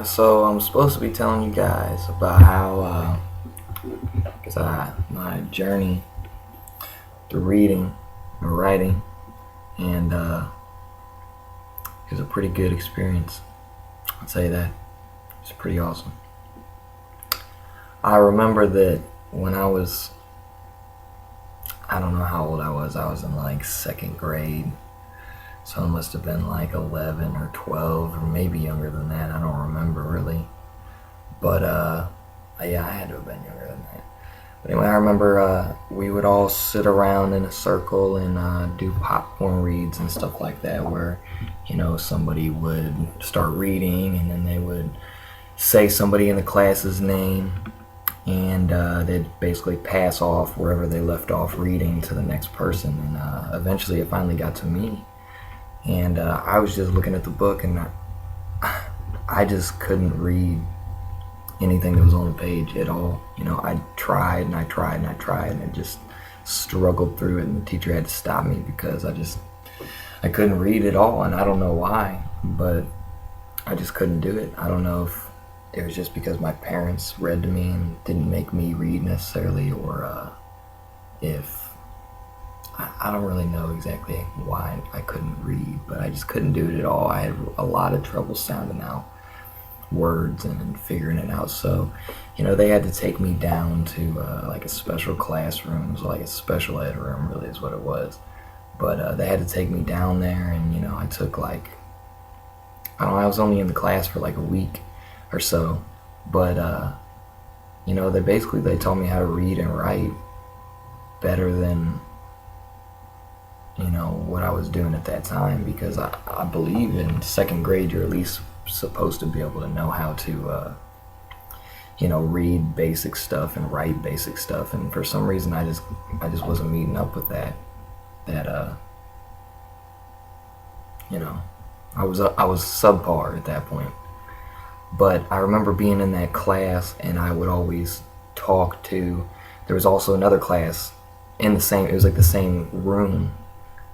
So I'm supposed to be telling you guys about how, my journey through reading and writing, and it was a pretty good experience. I'd say that it's pretty awesome. I remember that when I don't know how old I was. I was in like second grade, so I must have been like 11 or 12, or maybe younger than that. I don't remember really, but yeah, I had to have been younger than that. But anyway, I remember we would all sit around in a circle and do popcorn reads and stuff like that, where somebody would start reading and then they would say somebody in the class's name, and they'd basically pass off wherever they left off reading to the next person, and eventually it finally got to me, and I was just looking at the book, and I just couldn't read anything that was on the page at all. I tried and I tried and I tried, and I just struggled through it, and the teacher had to stop me because I couldn't read at all, and I don't know why, but I just couldn't do it. I don't know if it was just because my parents read to me and didn't make me read necessarily, or if I don't really know exactly why I couldn't read, but I just couldn't do it at all. I had a lot of trouble sounding out words and figuring it out. So, they had to take me down to like a special classroom. It was like a special ed room, really, is what it was. But they had to take me down there, and I took like, I don't know, I was only in the class for like a week or so, but they told me how to read and write better than what I was doing at that time, because I believe in second grade you're at least supposed to be able to know how to read basic stuff and write basic stuff, and for some reason I just wasn't meeting up with that I was subpar at that point. But I remember being in that class, and I would always talk to, there was also another class in it was like the same room.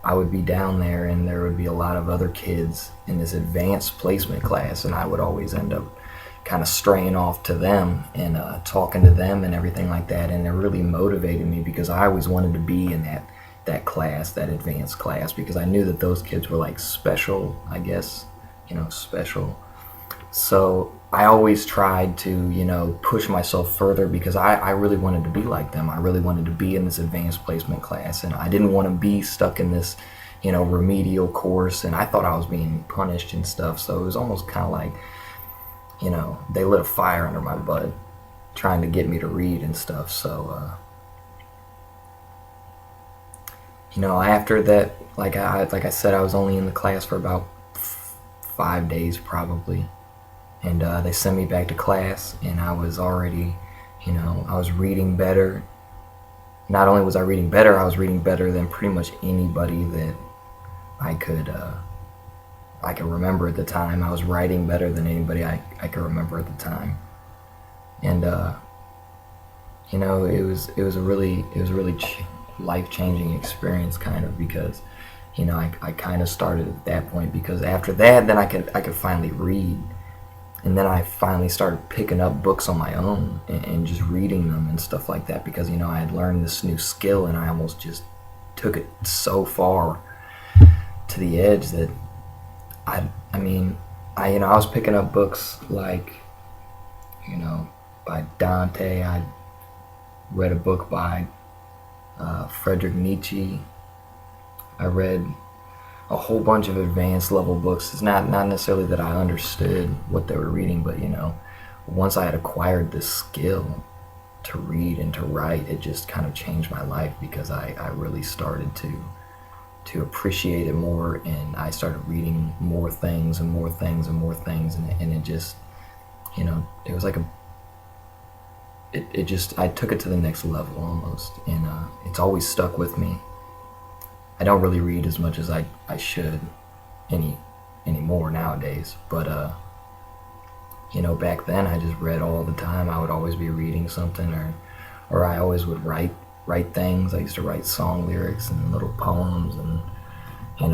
I would be down there, and there would be a lot of other kids in this advanced placement class, and I would always end up kind of straying off to them and talking to them and everything like that, and it really motivated me because I always wanted to be in that class, that advanced class, because I knew that those kids were like special, I guess, special. So I always tried to, push myself further, because I really wanted to be like them. I really wanted to be in this advanced placement class, and I didn't want to be stuck in this, remedial course, and I thought I was being punished and stuff. So it was almost kind of like, they lit a fire under my butt trying to get me to read and stuff. So, after that, like I said, I was only in the class for about 5 days probably. And they sent me back to class, and I was already, I was reading better. Not only was I reading better, I was reading better than pretty much anybody that I could remember at the time. I was writing better than anybody I could remember at the time. And it was a really life-changing experience, kind of, because I kind of started at that point, because after that, then I could finally read. And then I finally started picking up books on my own and just reading them and stuff like that, because I had learned this new skill, and I almost just took it so far to the edge that I was picking up books like by Dante. I read a book by Friedrich Nietzsche. I read a whole bunch of advanced level books. It's not necessarily that I understood what they were reading, but once I had acquired this skill to read and to write, it just kind of changed my life, because I really started to appreciate it more, and I started reading more things and more things and more things, and it just, it was like I took it to the next level almost, and it's always stuck with me. I don't really read as much as I should anymore nowadays, but back then I just read all the time. I would always be reading something, or I always would write things. I used to write song lyrics and little poems, and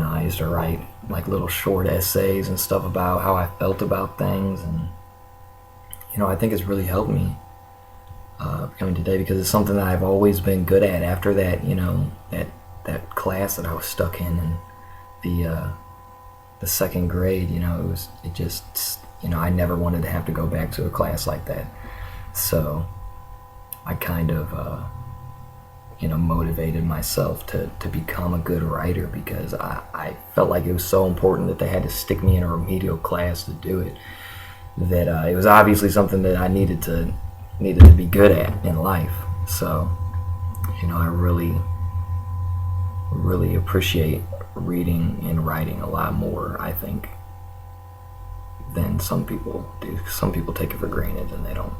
I used to write like little short essays and stuff about how I felt about things, and I think it's really helped me becoming today, because it's something that I've always been good at. After that, that class that I was stuck in the second grade, it just, I never wanted to have to go back to a class like that. So I kind of, motivated myself to become a good writer, because I felt like it was so important that they had to stick me in a remedial class to do it, that it was obviously something that I needed to be good at in life. So, I really appreciate reading and writing a lot more, I think, than some people do. Some people take it for granted and they don't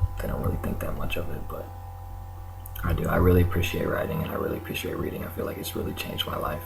really think that much of it, but I do. I really appreciate writing and I really appreciate reading. I feel like it's really changed my life.